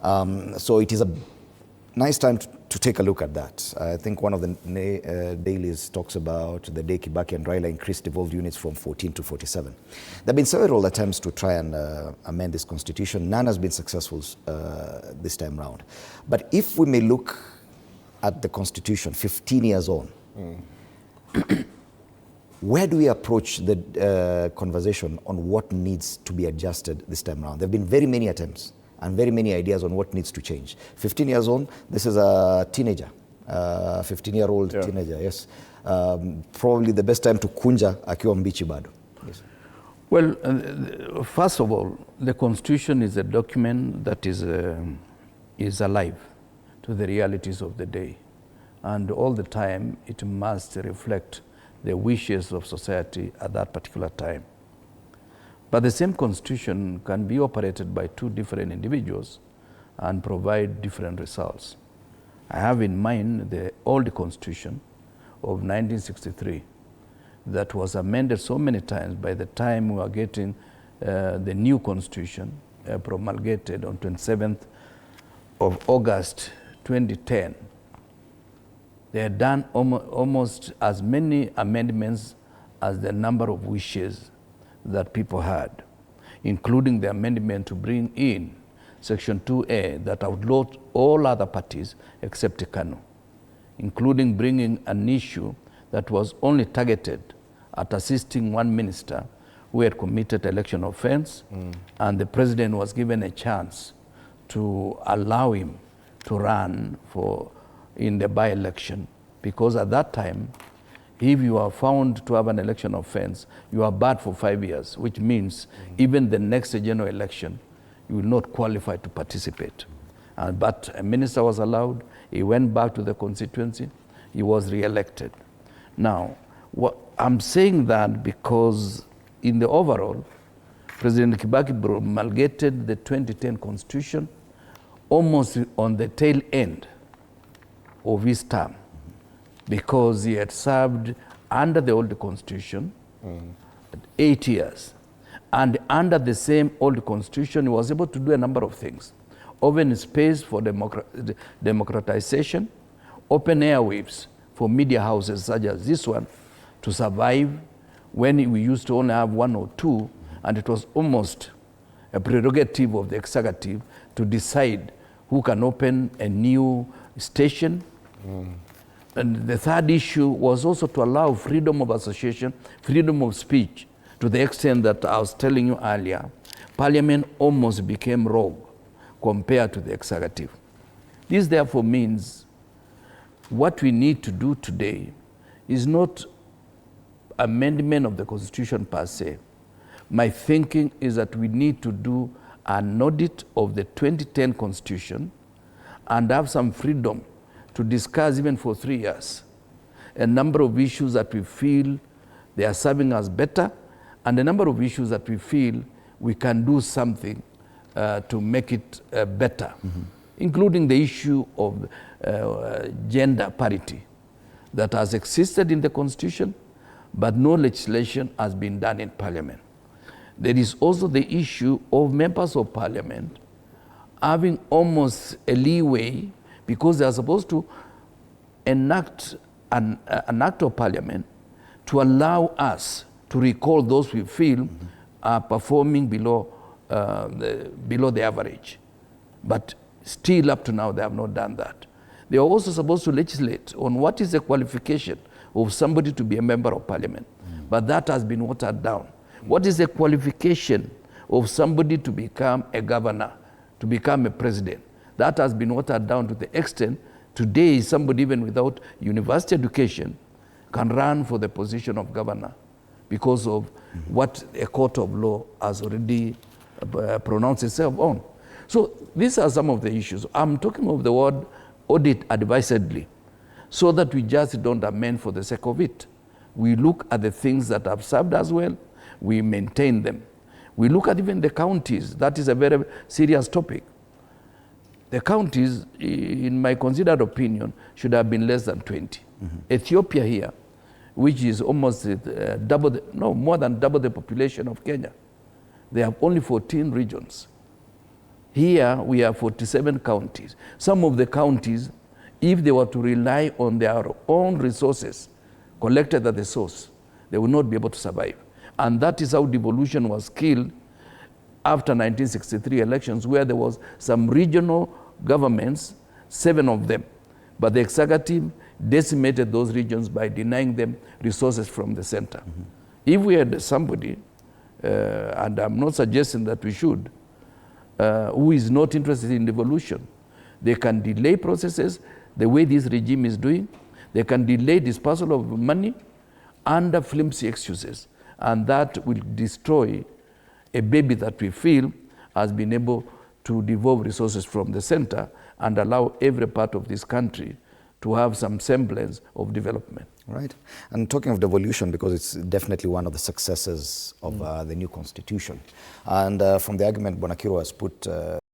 So it is a nice time to take a look at that. I think one of the dailies talks about the day Kibaki and Raila increased devolved units from 14 to 47. There have been several attempts to try and amend this constitution. None has been successful this time round. But if we may look at the constitution 15 years on, where do we approach the conversation on what needs to be adjusted this time around? There have been very many attempts and very many ideas on what needs to change. 15 years on, this is a teenager, 15-year-old teenager, yes. Probably the best time to kunja akiwa mbichi bado. Yes. Well, first of all, the Constitution is a document that is alive to the realities of the day. And all the time, it must reflect the wishes of society at that particular time. But the same constitution can be operated by two different individuals and provide different results. I have in mind the old constitution of 1963 that was amended so many times. By the time we are getting the new constitution promulgated on 27th of August 2010, they had done almost as many amendments as the number of wishes that people had, including the amendment to bring in Section 2A that outlawed all other parties except KANU, including bringing an issue that was only targeted at assisting one minister who had committed election offense, and the president was given a chance to allow him to run in the by-election, because at that time, if you are found to have an election offense, you are barred for 5 years, which means even the next general election, you will not qualify to participate. But a minister was allowed, he went back to the constituency, he was re-elected. Now, I'm saying that because in the overall, President Kibaki promulgated the 2010 Constitution almost on the tail end of his term, because he had served under the old constitution 8 years. And under the same old constitution, he was able to do a number of things. Open space for democratization, open airwaves for media houses such as this one to survive when we used to only have one or two, and it was almost a prerogative of the executive to decide who can open a new station. And the third issue was also to allow freedom of association, freedom of speech, to the extent that I was telling you earlier, Parliament almost became rogue compared to the executive. This therefore means what we need to do today is not amendment of the Constitution per se. My thinking is that we need to do an audit of the 2010 Constitution and have some freedom to discuss even for 3 years a number of issues that we feel they are serving us better, and a number of issues that we feel we can do something to make it better, including the issue of gender parity that has existed in the Constitution, but no legislation has been done in Parliament. There is also the issue of members of Parliament having almost a leeway, because they are supposed to enact an act of Parliament to allow us to recall those we feel are performing below the average. But still up to now, they have not done that. They are also supposed to legislate on what is the qualification of somebody to be a member of Parliament. But that has been watered down. What is the qualification of somebody to become a governor, to become a president? That has been watered down to the extent today somebody even without university education can run for the position of governor because of what a court of law has already pronounced itself on. So these are some of the issues. I'm talking of the word audit advisedly, so that we just don't amend for the sake of it. We look at the things that have served us well, we maintain them. We look at even the counties. That is a very serious topic. The counties, in my considered opinion, should have been less than 20. Ethiopia here, which is almost more than double the population of Kenya, they have only 14 regions. Here we have 47 counties. Some of the counties, if they were to rely on their own resources collected at the source, they would not be able to survive. And that is how devolution was killed after 1963 elections, where there was some regional governments, 7 of them, but the executive decimated those regions by denying them resources from the center. Mm-hmm. If we had somebody, and I'm not suggesting that we should, who is not interested in devolution, they can delay processes the way this regime is doing. They can delay dispersal of money under flimsy excuses, and that will destroy a baby that we feel has been able to devolve resources from the center and allow every part of this country to have some semblance of development. Right. And talking of devolution, because it's definitely one of the successes of the new constitution. And from the argument Bwana Kirwa has put